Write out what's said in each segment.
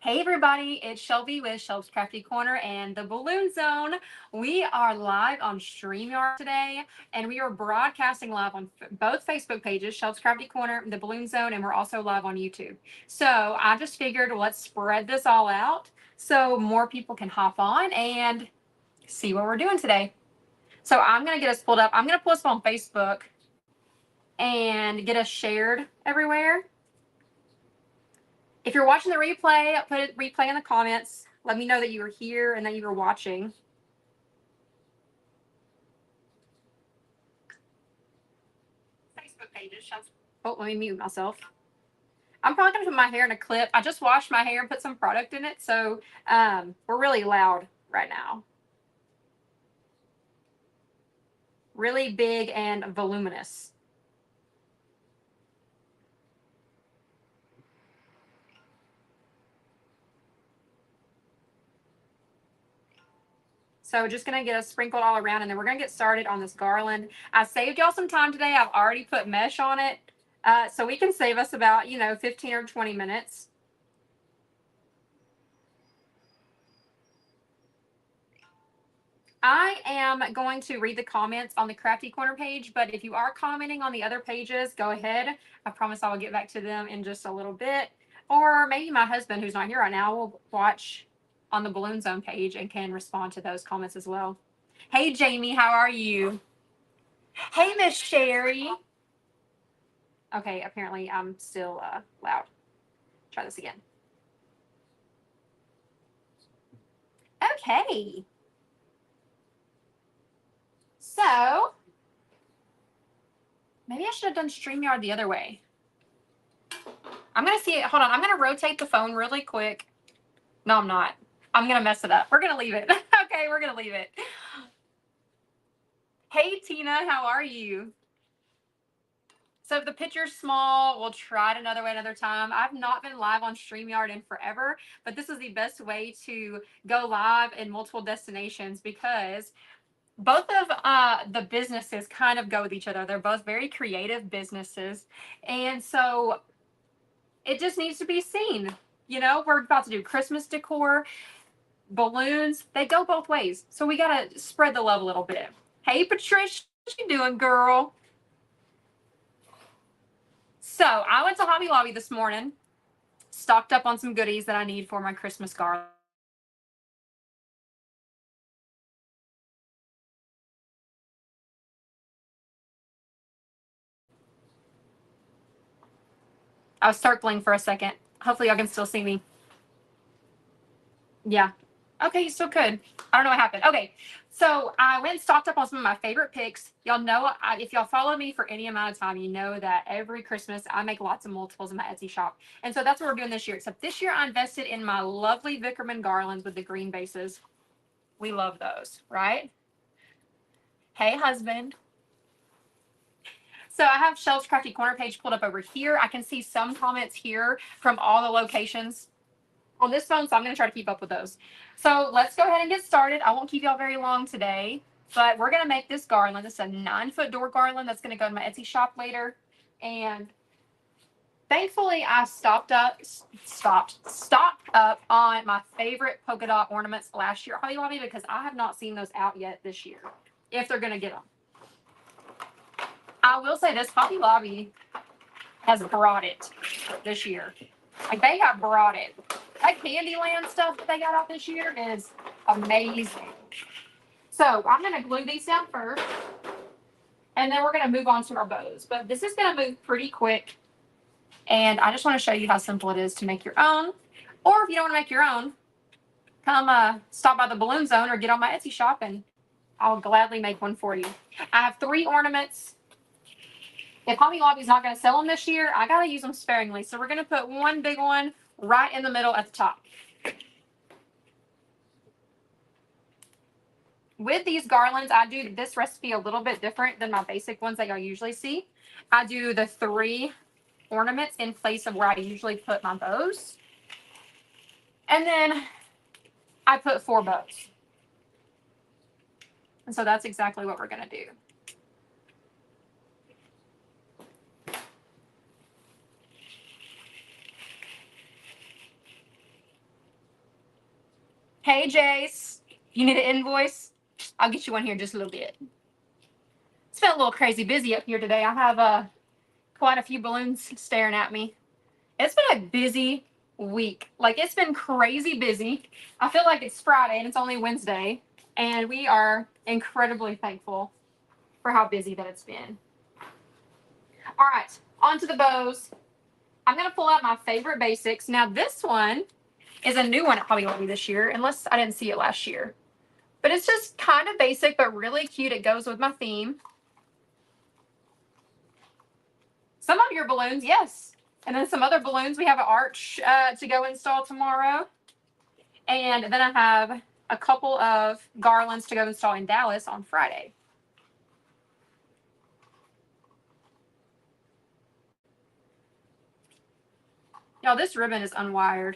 Hey everybody, it's Shelby with Shelby's Crafty Corner and the Balloon Zone. We are live on StreamYard today, and we are broadcasting live on both Facebook pages, Shelby's Crafty Corner, the Balloon Zone, and we're also live on YouTube. So I just figured let's spread this all out so more people can hop on and see what we're doing today. So I'm going to get us pulled up. I'm going to pull us up on Facebook and get us shared everywhere. If you're watching the replay, put a replay in the comments. Let me know that you were here and that you were watching. Facebook pages. Oh, let me mute myself. I'm probably going to put my hair in a clip. I just washed my hair and put some product in it, so we're really loud right now. Really big and voluminous. So just going to get us sprinkled all around, and then we're going to get started on this garland. I saved y'all some time today. I've already put mesh on it, so we can save us about, 15 or 20 minutes. I am going to read the comments on the Crafty Corner page, but if you are commenting on the other pages, go ahead. I promise I will get back to them in just a little bit. Or maybe my husband, who's not here right now, will watch on the Balloon Zone page and can respond to those comments as well. Hey, Jamie, how are you? Hey, Miss Sherry. Okay, apparently I'm still loud. Try this again. Okay. So maybe I should have done StreamYard the other way. I'm going to see it. Hold on. I'm going to rotate the phone really quick. No, I'm not. I'm going to mess it up. We're going to leave it. Okay, we're going to leave it. Hey, Tina, how are you? So if the picture's small, we'll try it another way another time. I've not been live on StreamYard in forever, but this is the best way to go live in multiple destinations because both of the businesses kind of go with each other. They're both very creative businesses. And so it just needs to be seen. We're about to do Christmas decor, balloons. They go both ways. So we got to spread the love a little bit. Hey, Patricia, what you doing, girl? So I went to Hobby Lobby this morning, stocked up on some goodies that I need for my Christmas garland. I was circling for a second. Hopefully y'all can still see me. Yeah. Okay, you still could. I don't know what happened. Okay, so I went and stocked up on some of my favorite picks. Y'all know, if y'all follow me for any amount of time, you know that every Christmas I make lots of multiples in my Etsy shop. And so that's what we're doing this year. Except this year I invested in my lovely Vickerman garlands with the green bases. We love those, right? Hey, husband. So I have Shelby's Crafty Corner page pulled up over here. I can see some comments here from all the locations on this phone, so I'm going to try to keep up with those. So let's go ahead and get started. I won't keep y'all very long today, but we're going to make this garland. This is a 9-foot door garland that's going to go in my Etsy shop later. And thankfully, I stocked up on my favorite polka dot ornaments last year at Hobby Lobby because I have not seen those out yet this year, if they're going to get them. I will say this, Hobby Lobby has brought it this year. Like, they have brought it. That Candyland stuff that they got out this year is amazing. So I'm going to glue these down first, and then we're going to move on to our bows. But this is going to move pretty quick, and I just want to show you how simple it is to make your own. Or if you don't want to make your own, come stop by the Balloon Zone or get on my Etsy shop, and I'll gladly make one for you. I have 3 ornaments. If Hobby Lobby's not going to sell them this year, I got to use them sparingly. So we're going to put one big one right in the middle at the top. With these garlands, I do this recipe a little bit different than my basic ones that y'all usually see. I do the 3 ornaments in place of where I usually put my bows. And then I put 4 bows. And so that's exactly what we're going to do. Hey, Jace, you need an invoice? I'll get you one here in just a little bit. It's been a little crazy busy up here today. I have quite a few balloons staring at me. It's been a busy week. Like, it's been crazy busy. I feel like it's Friday and it's only Wednesday, and we are incredibly thankful for how busy that it's been. All right, on to the bows. I'm going to pull out my favorite basics. Now, this one is a new one at Hobby Lobby this year, unless I didn't see it last year. But it's just kind of basic, but really cute. It goes with my theme. Some of your balloons, yes. And then some other balloons. We have an arch to go install tomorrow. And then I have a couple of garlands to go install in Dallas on Friday. Y'all, this ribbon is unwired.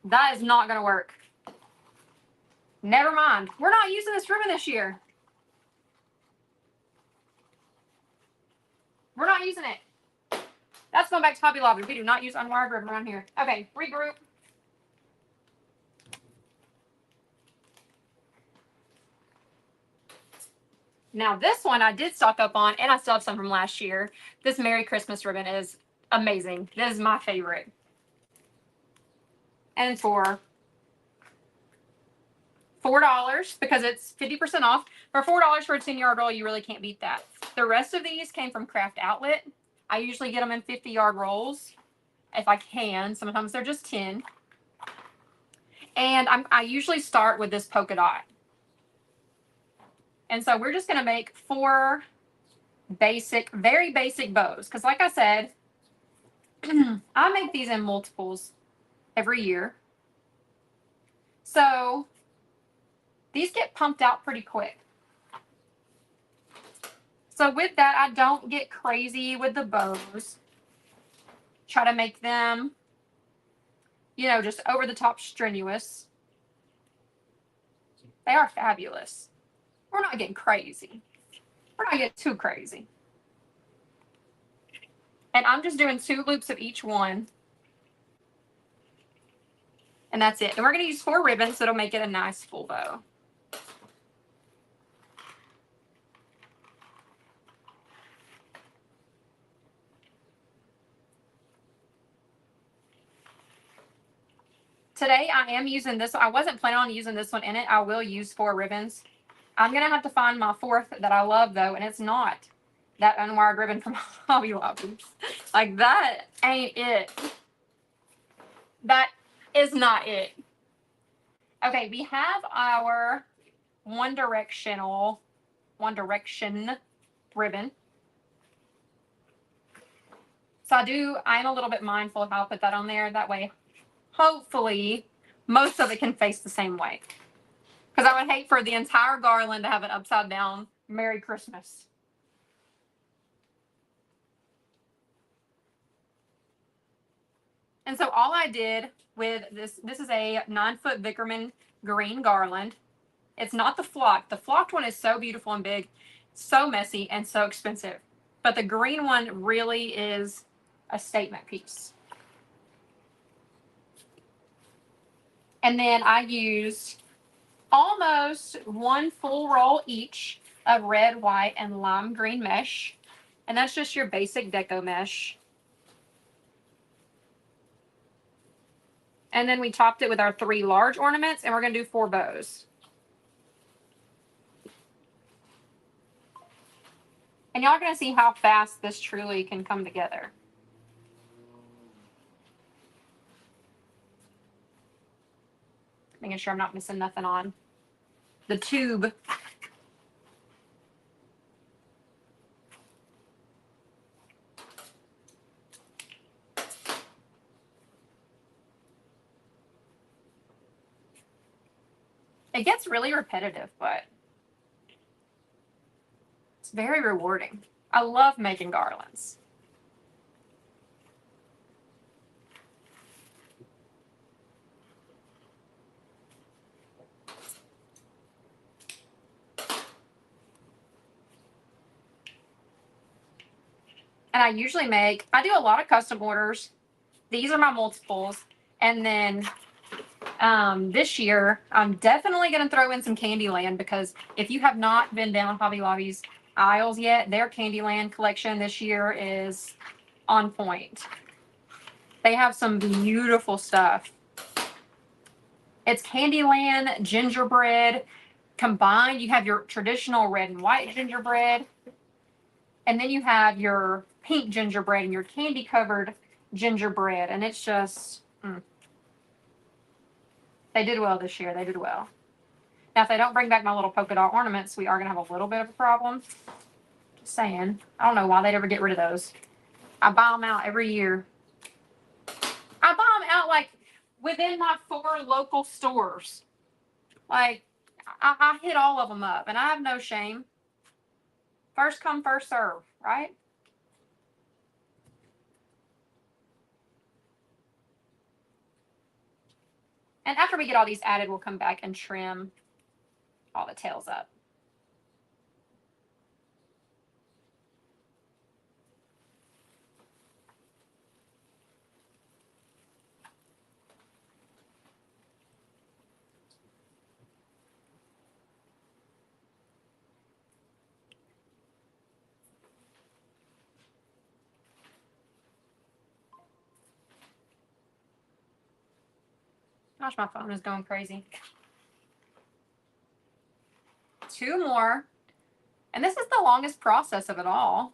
That is not going to work. Never mind. We're not using this ribbon this year. We're not using it. That's going back to Hobby Lobby. We do not use unwired ribbon around here. Okay, regroup. Now, this one I did stock up on, and I still have some from last year. This Merry Christmas ribbon is amazing. This is my favorite. And for $4, because it's 50% off, for $4 for a 10-yard roll, you really can't beat that. The rest of these came from Craft Outlet. I usually get them in 50-yard rolls, if I can. Sometimes they're just 10. And I usually start with this polka dot. And so we're just going to make 4 basic, very basic bows. Because like I said, I make these in multiples every year. So these get pumped out pretty quick. So with that, I don't get crazy with the bows. Try to make them, you know, just over the top strenuous. They are fabulous. We're not getting crazy. We're not getting too crazy. And I'm just doing 2 loops of each one. And that's it. And we're going to use 4 ribbons, so it'll make it a nice full bow. Today I am using this. I wasn't planning on using this one in it. I will use 4 ribbons. I'm going to have to find my 4th that I love, though, and it's not that unwired ribbon from Hobby Lobby. Like, that ain't it. That is not it. Okay, we have our One Direction ribbon. So I am a little bit mindful of how I put that on there. That way, hopefully, most of it can face the same way. Because I would hate for the entire garland to have an upside down Merry Christmas. And so all I did with this is a 9-foot Vickerman green garland. It's not the flocked. The flocked one is so beautiful and big, so messy and so expensive. But the green one really is a statement piece. And then I used almost 1 full roll each of red, white, and lime green mesh. And that's just your basic deco mesh. And then we topped it with our 3 large ornaments, and we're going to do 4 bows. And y'all are going to see how fast this truly can come together. Making sure I'm not missing nothing on the tube. It gets really repetitive, but it's very rewarding. I love making garlands. And I do a lot of custom orders. These are my multiples. And then this year, I'm definitely going to throw in some Candyland, because if you have not been down Hobby Lobby's aisles yet, their Candyland collection this year is on point. They have some beautiful stuff. It's Candyland gingerbread combined. You have your traditional red and white gingerbread, and then you have your pink gingerbread and your candy covered gingerbread. And it's just, they did well this year. They did well. Now, if they don't bring back my little polka dot ornaments, we are going to have a little bit of a problem. Just saying. I don't know why they'd ever get rid of those. I buy them out every year. I buy them out like within my 4 local stores. Like, I hit all of them up, and I have no shame. First come, first serve, right? And after we get all these added, we'll come back and trim all the tails up. Gosh, my phone is going crazy. 2 more. And this is the longest process of it all.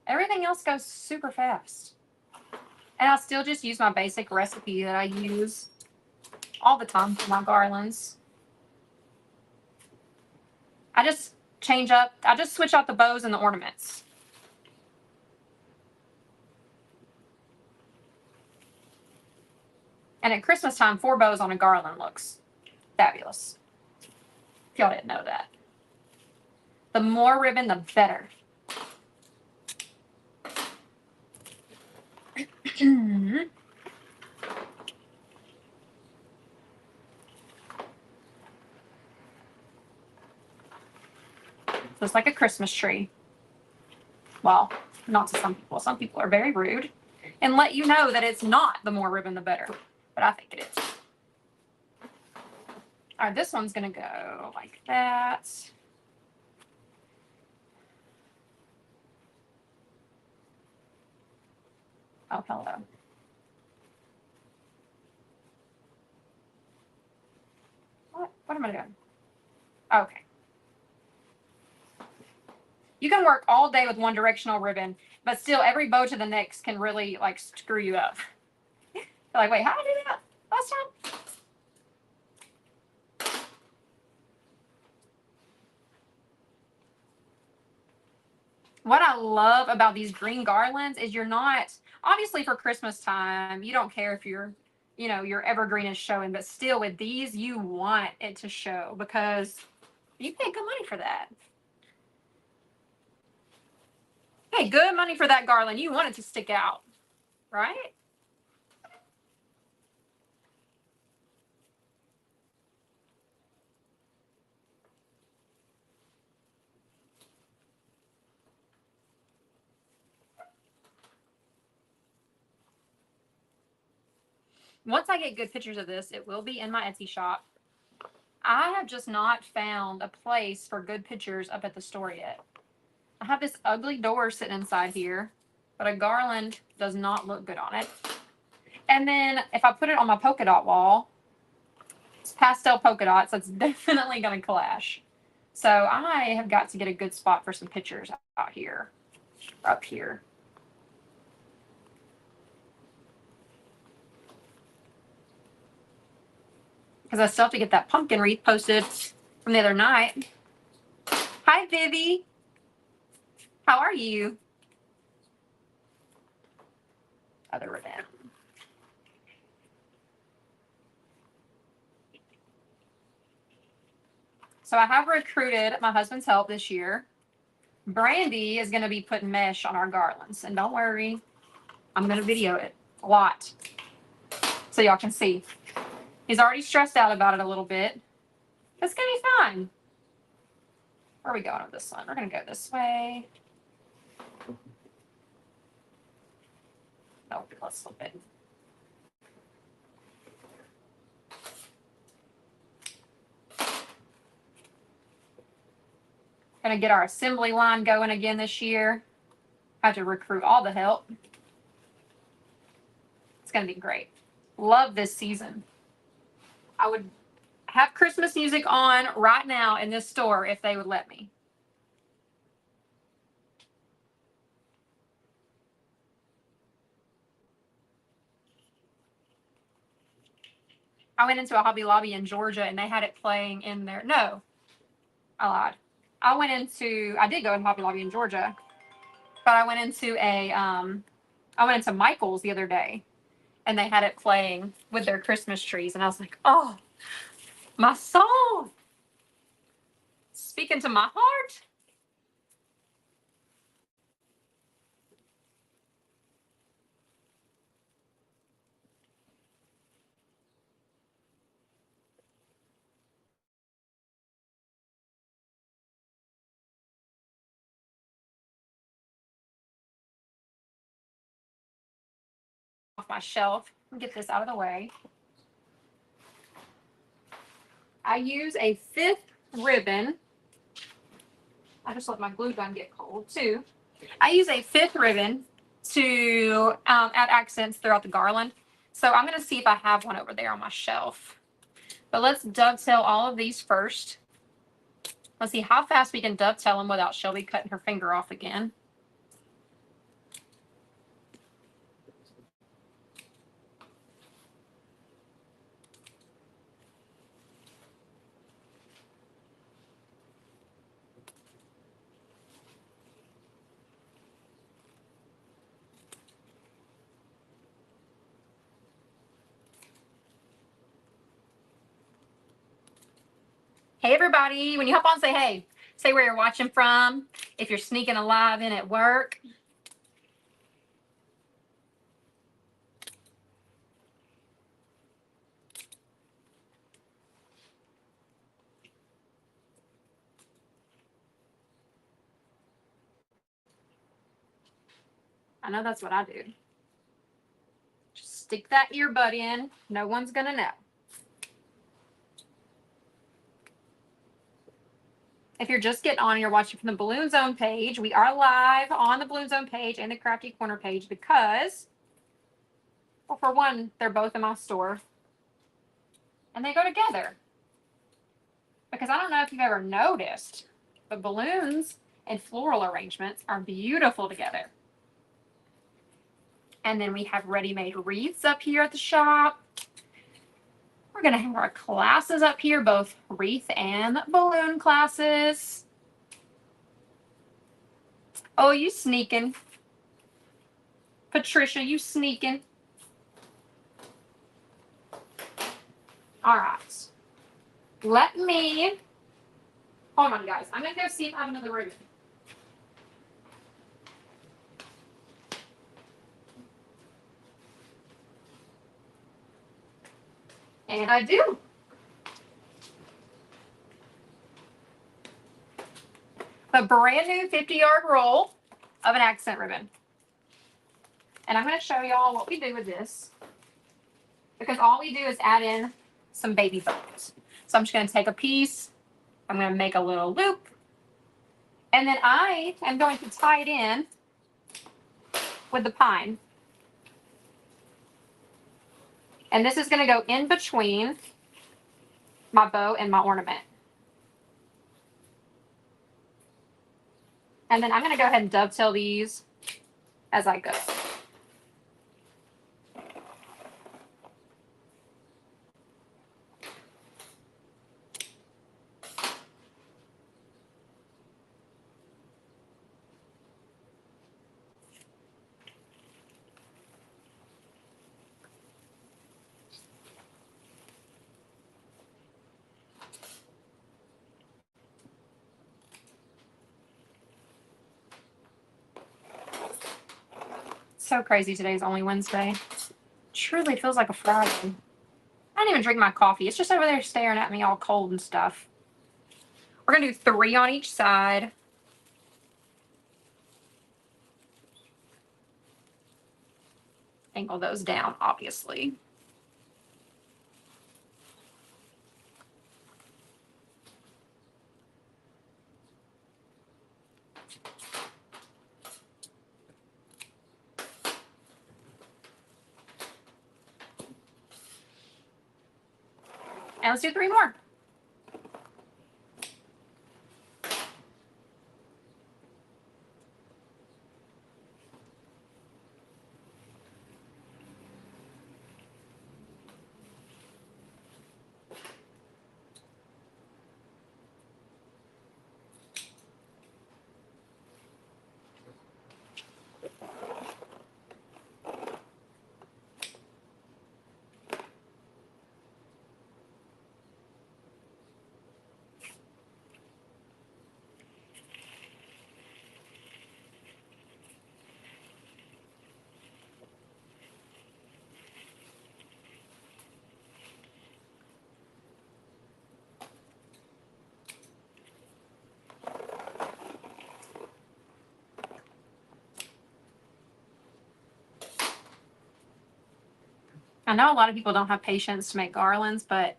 Everything else goes super fast. And I'll still just use my basic recipe that I use all the time for my garlands. I just switch out the bows and the ornaments. And at Christmas time, 4 bows on a garland looks fabulous. If y'all didn't know that. The more ribbon, the better. Looks like a Christmas tree. Well, not to some people. Some people are very rude and let you know that it's not the more ribbon, the better. But I think it is. All right, this one's going to go like that. Oh, hello. What am I doing? Okay. You can work all day with one directional ribbon, but still every bow to the next can really like screw you up. You're like, wait, how did I do that last time? What I love about these green garlands is you're not, obviously for Christmas time, you don't care if your evergreen is showing, but still with these, you want it to show because you pay good money for that. Hey, good money for that garland. You want it to stick out, right? Once I get good pictures of this, it will be in my Etsy shop. I have just not found a place for good pictures up at the store yet. I have this ugly door sitting inside here, but a garland does not look good on it. And then if I put it on my polka dot wall, it's pastel polka dots, so it's definitely going to clash. So I have got to get a good spot for some pictures out here, up here. Because I still have to get that pumpkin wreath posted from the other night. Hi, Vivi. How are you? Other ribbon. So I have recruited my husband's help this year. Brandy is going to be putting mesh on our garlands. And don't worry, I'm going to video it a lot so y'all can see. He's already stressed out about it a little bit. It's going to be fine. Where are we going with this one? We're going to go this way. Nope. let's flip it. Gonna get our assembly line going again this year. Have to recruit all the help. It's gonna be great. Love this season. I would have Christmas music on right now in this store if they would let me. I went into a Hobby Lobby in Georgia and they had it playing in there. No, I lied. I did go in Hobby Lobby in Georgia, but I went into Michael's the other day and they had it playing with their Christmas trees. And I was like, oh, my soul. Speaking to my heart. Off my shelf. Get this out of the way. I use a 5th ribbon. I just let my glue gun get cold too. I use a 5th ribbon to add accents throughout the garland. So I'm going to see if I have one over there on my shelf. But let's dovetail all of these first. Let's see how fast we can dovetail them without Shelby cutting her finger off again. Hey, everybody. When you hop on, say hey. Say where you're watching from. If you're sneaking a live in at work. I know that's what I do. Just stick that earbud in. No one's going to know. If you're just getting on and you're watching from the Balloon Zone page, we are live on the Balloon Zone page and the Crafty Corner page because, well, for one, they're both in my store. And they go together. Because I don't know if you've ever noticed, but balloons and floral arrangements are beautiful together. And then we have ready-made wreaths up here at the shop. We're going to have our classes up here, both wreath and balloon classes. Oh, you sneaking. Patricia, you sneaking. All right. Let me, hold on, guys. I'm going to go see if I have another ribbon. And I do. A brand new 50-yard roll of an accent ribbon. And I'm going to show y'all what we do with this. Because all we do is add in some baby bows. So I'm just going to take a piece. I'm going to make a little loop. And then I am going to tie it in with the pine. And this is going to go in between my bow and my ornament. And then I'm going to go ahead and dovetail these as I go. So crazy today's only Wednesday. Truly feels like a Friday. I didn't even drink my coffee. It's just over there staring at me all cold and stuff. We're going to do 3 on each side. angle those down, obviously. And let's do 3 more. I know a lot of people don't have patience to make garlands, but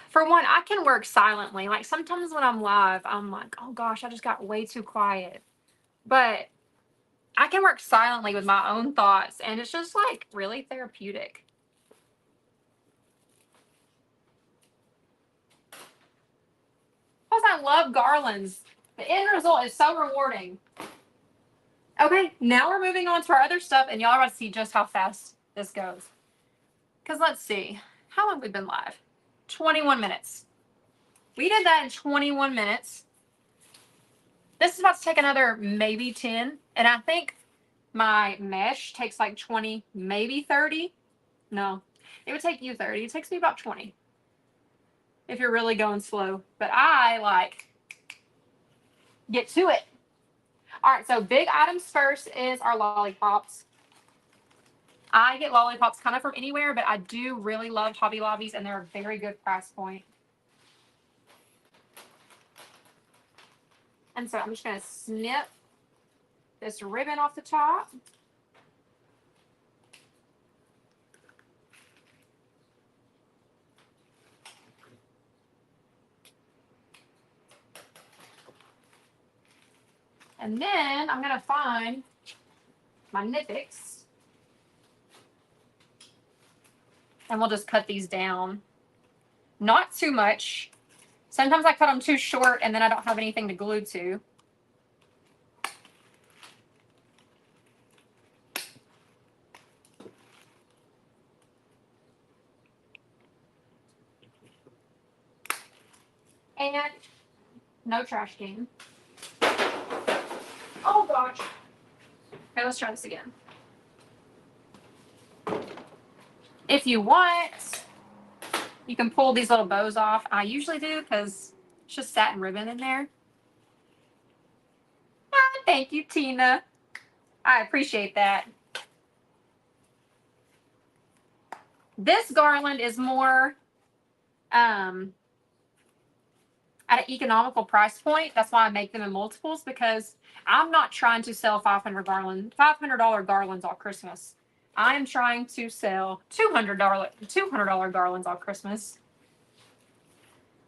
for one, I can work silently. Like sometimes when I'm live, I'm like, oh gosh, I just got way too quiet. But I can work silently with my own thoughts, and it's just like really therapeutic. Plus, I love garlands. The end result is so rewarding. Okay, now we're moving on to our other stuff, and y'all are about to see just how fast this goes. Because let's see, how long have we been live? 21 minutes. We did that in 21 minutes. This is about to take another maybe 10, and I think my mesh takes like 20, maybe 30. No, it would take you 30. It takes me about 20 if you're really going slow. But I like get to it. All right, so big items first is our lollipops. I get lollipops kind of from anywhere, but I do really love Hobby Lobbies, and they're a very good price point. And so I'm just going to snip this ribbon off the top. And then I'm going to find my Nippics. And we'll just cut these down. Not too much. Sometimes I cut them too short and then I don't have anything to glue to. And no trash can. Oh gosh. Okay, let's try this again. If you want, you can pull these little bows off. I usually do because it's just satin ribbon in there. Ah, thank you, Tina. I appreciate that. This garland is more at an economical price point. That's why I make them in multiples, because I'm not trying to sell $500 garlands all Christmas. I'm trying to sell $200 garlands all Christmas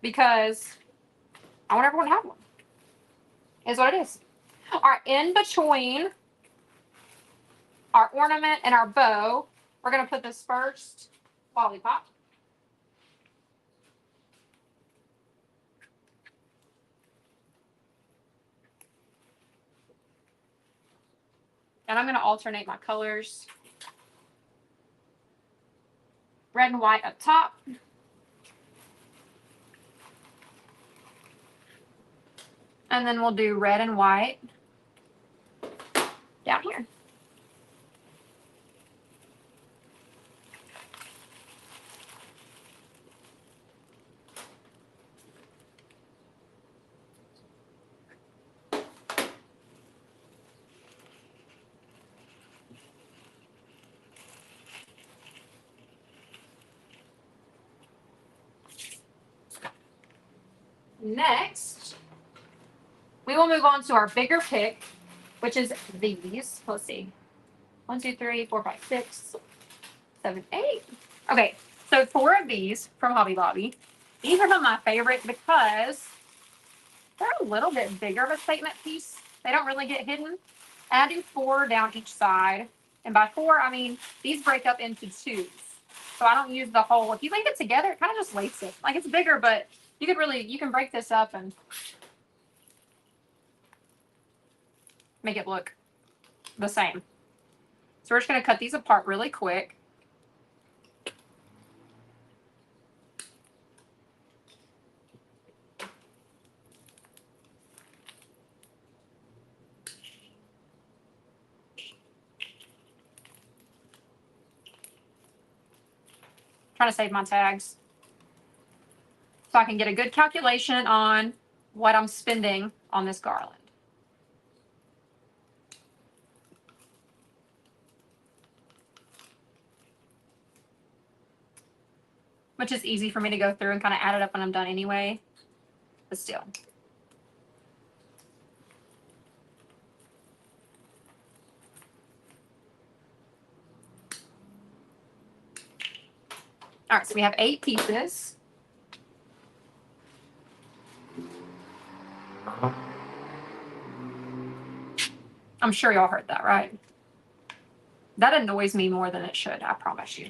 because I want everyone to have one. Is what it is. All right, in between our ornament and our bow, we're going to put this first lollipop. And I'm going to alternate my colors. Red and white up top. And then we'll do red and white down here. Next, we will move on to our bigger pick, which is these. Let's see. 1, 2, 3, 4, 5, 6, 7, 8. Okay, so 4 of these from Hobby Lobby. These are my favorite because they're a little bit bigger of a statement piece. They don't really get hidden. And I do 4 down each side. And by 4, I mean, these break up into 2s. So I don't use the whole. If you link it together, it kind of just laces it. Like it's bigger, but you can break this up and make it look the same. So we're just going to cut these apart really quick. Trying to save my tags so I can get a good calculation on what I'm spending on this garland. Which is easy for me to go through and kind of add it up when I'm done anyway, but still. All right, so we have 8 pieces. I'm sure y'all heard that, right? That annoys me more than it should, I promise you.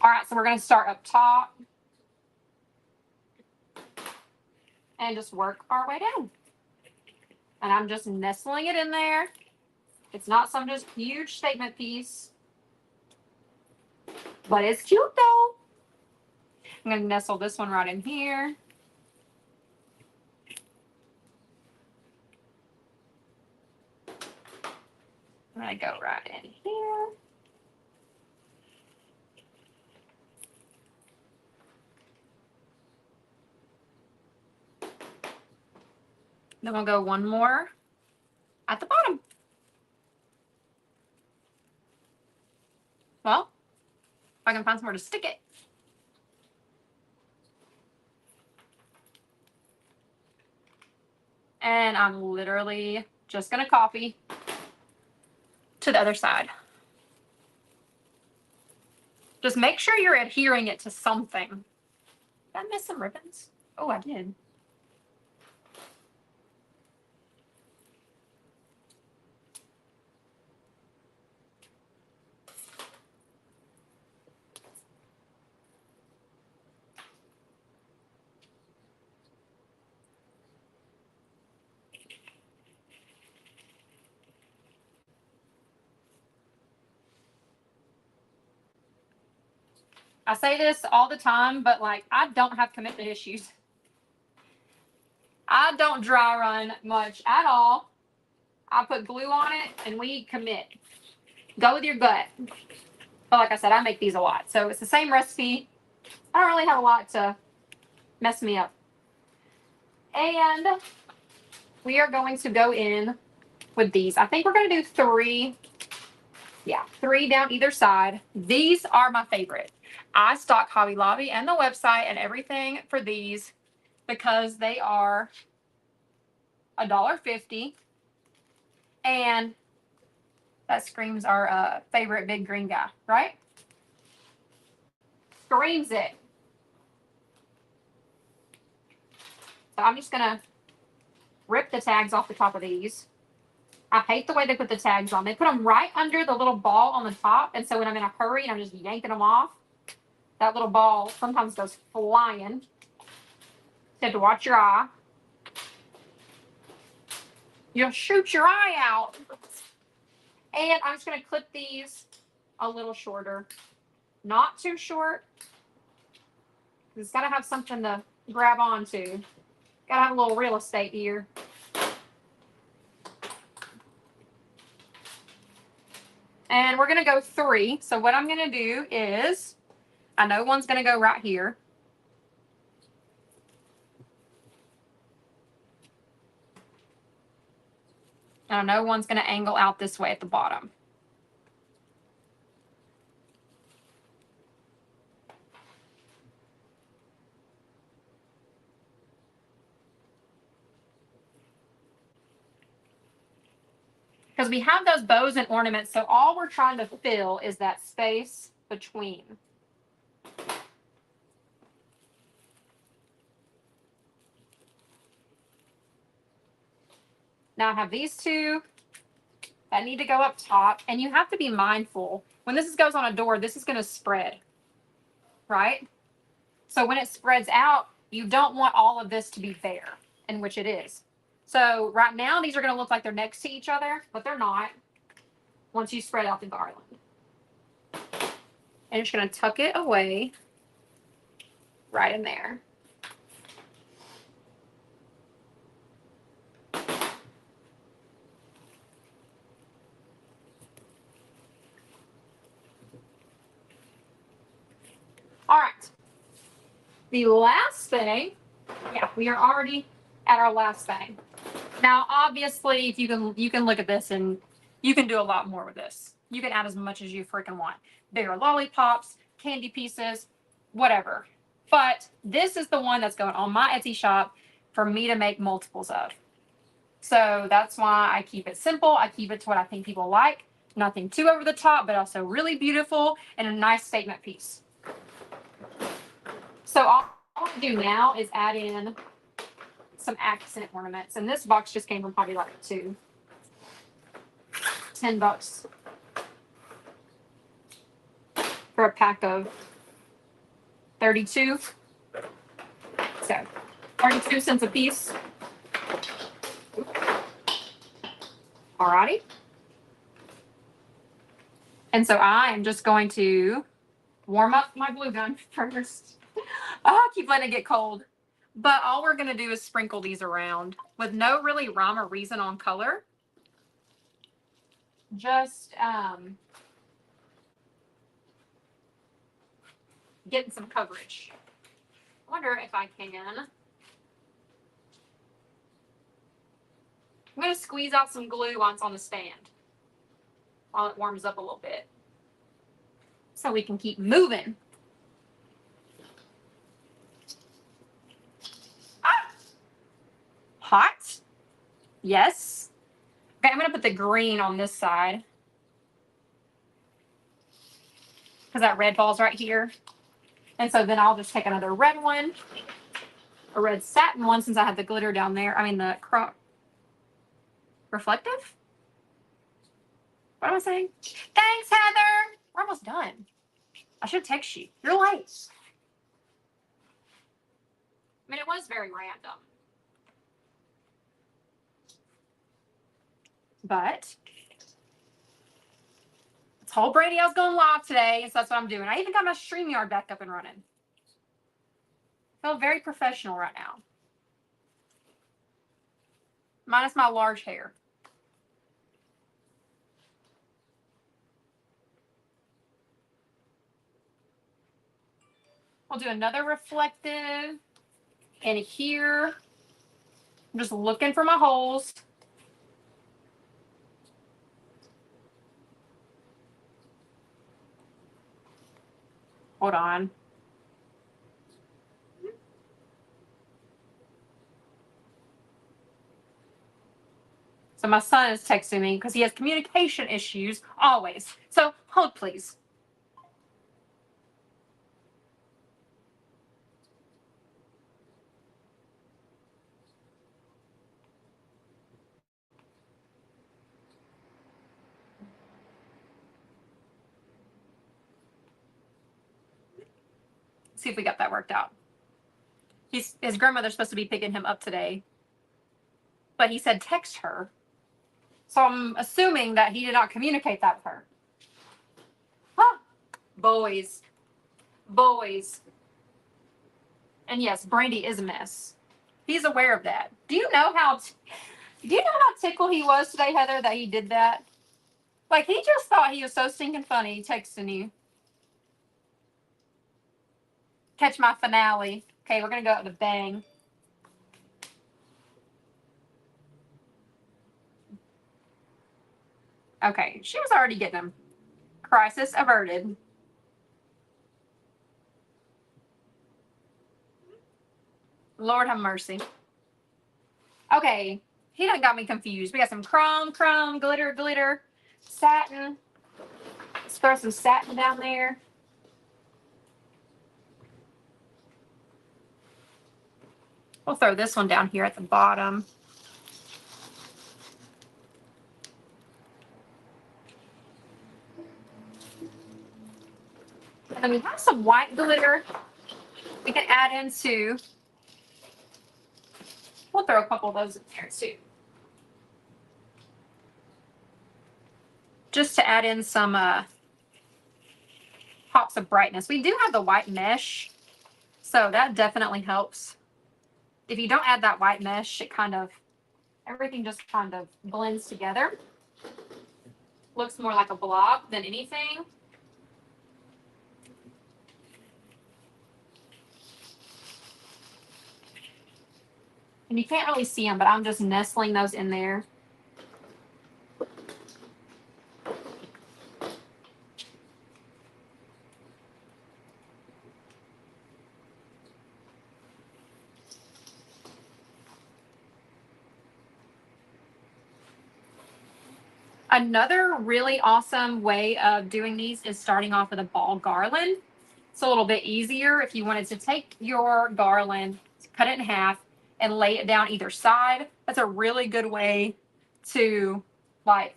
All right, so we're going to start up top and just work our way down. And I'm just nestling it in there. It's not some just huge statement piece, but it's cute though. I'm going to nestle this one right in here. I'm going to go right in here. Then we'll go one more at the bottom. Well, if I can find somewhere to stick it. And I'm literally just going to copy to the other side. Just make sure you're adhering it to something. Did I miss some ribbons? Oh, I did. I say this all the time, but like I don't have commitment issues. I don't dry run much at all. I put glue on it and we commit. Go with your gut. But like I said, I make these a lot. So it's the same recipe. I don't really have a lot to mess me up. And we are going to go in with these. I think we're going to do 3. Yeah, 3 down either side. These are my favorite. I stock Hobby Lobby and the website and everything for these because they are $1.50. And that screams our favorite big green guy, right? Screams it. So I'm just going to rip the tags off the top of these. I hate the way they put the tags on. They put them right under the little ball on the top. And so when I'm in a hurry and I'm just yanking them off, that little ball sometimes goes flying. You have to watch your eye. You'll shoot your eye out. And I'm just going to clip these a little shorter. Not too short. It's got to have something to grab onto. Got to have a little real estate here. And we're going to go 3. So what I'm going to do is, I know one's going to go right here. And I know one's going to angle out this way at the bottom. because we have those bows and ornaments. So all we're trying to fill is that space between. Now I have these two that need to go up top, and you have to be mindful. When this goes on a door, this is going to spread, right? So when it spreads out, you don't want all of this to be bare, in which it is. So right now, these are going to look like they're next to each other, but they're not once you spread out the garland. And you're just going to tuck it away right in there. All right. The last thing, yeah, we are already at our last thing. Now, obviously, if you can look at this and you can do a lot more with this. You can add as much as you freaking want. Bigger lollipops, candy pieces, whatever. But this is the one that's going on my Etsy shop for me to make multiples of. So that's why I keep it simple. I keep it to what I think people like. Nothing too over the top, but also really beautiful and a nice statement piece. So all I do now is add in some accent ornaments. And this box just came from Hobby Lobby too. $10 for a pack of 32. So 32 cents a piece. Alrighty. And so I am just going to warm up my glue gun first. I keep letting it get cold. But all we're going to do is sprinkle these around with no really rhyme or reason on color. Just getting some coverage. I wonder if I can. I'm going to squeeze out some glue once on the stand while it warms up a little bit so we can keep moving. Ah! Hot? Yes. Okay, I'm going to put the green on this side because that red ball's right here. And so then I'll just take another red one, a red satin one since I have the glitter down there. I mean the reflective? What am I saying? Thanks, Heather. We're almost done. I should text you. You're late. I mean, it was very random. But I told Brady I was going live today, so that's what I'm doing. I even got my StreamYard back up and running. I feel very professional right now. Minus my large hair. We'll do another reflective in here. I'm just looking for my holes. Hold on. So my son is texting me because he has communication issues always. So hold, please. See if we got that worked out. His grandmother's supposed to be picking him up today, but he said text her. So I'm assuming that he did not communicate that with her. Huh. Boys. Boys. And yes, Brandy is a mess. He's aware of that. Do you know how tickled he was today, Heather, that he did that? Like, he just thought he was so stinking funny texting you. Catch my finale. Okay, we're going to go out with a bang. Okay, she was already getting him. Crisis averted. Lord have mercy. Okay, he done got me confused. We got some chrome, glitter, glitter, satin. Let's throw some satin down there. We'll throw this one down here at the bottom. And then we have some white glitter we can add into. We'll throw a couple of those in there too. Just to add in some pops of brightness. We do have the white mesh, so that definitely helps. If you don't add that white mesh, it kind of, everything just kind of blends together. Looks more like a blob than anything. And you can't really see them, but I'm just nestling those in there. Another really awesome way of doing these is starting off with a ball garland. It's a little bit easier if you wanted to take your garland, cut it in half, and lay it down either side. That's a really good way to like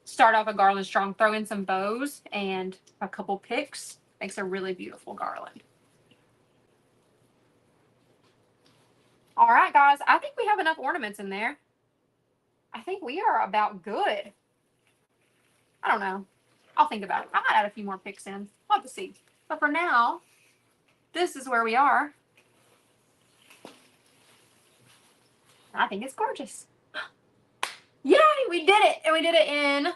start off a garland strong. Throw in some bows and a couple picks. Makes a really beautiful garland. All right, guys, I think we have enough ornaments in there. I think we are about good. I don't know. I'll think about it. I might add a few more picks in. We'll have to see. But for now, this is where we are. I think it's gorgeous. Yay, we did it. And we did it in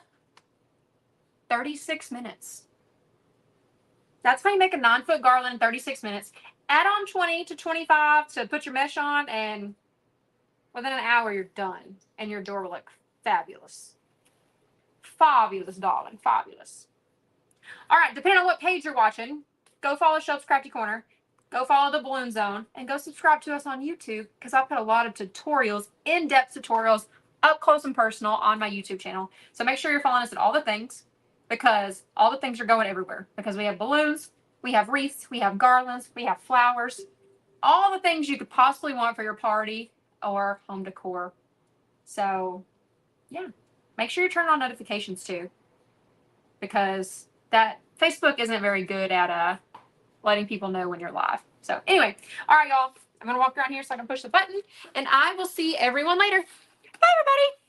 36 minutes. That's how you make a 9-foot garland in 36 minutes. Add on 20 to 25 to put your mesh on, and within an hour, you're done. And your door will look fabulous. Fabulous, darling. Fabulous. All right, depending on what page you're watching, go follow Shelb's Crafty Corner. Go follow the Balloon Zone. And go subscribe to us on YouTube, because I put a lot of tutorials, in-depth tutorials, up close and personal on my YouTube channel. So make sure you're following us at all the things, because all the things are going everywhere. Because we have balloons, we have wreaths, we have garlands, we have flowers. All the things you could possibly want for your party or home decor. So, yeah. Make sure you turn on notifications too, because that Facebook isn't very good at letting people know when you're live. So anyway, all right, y'all. I'm going to walk around here so I can push the button, and I will see everyone later. Bye, everybody.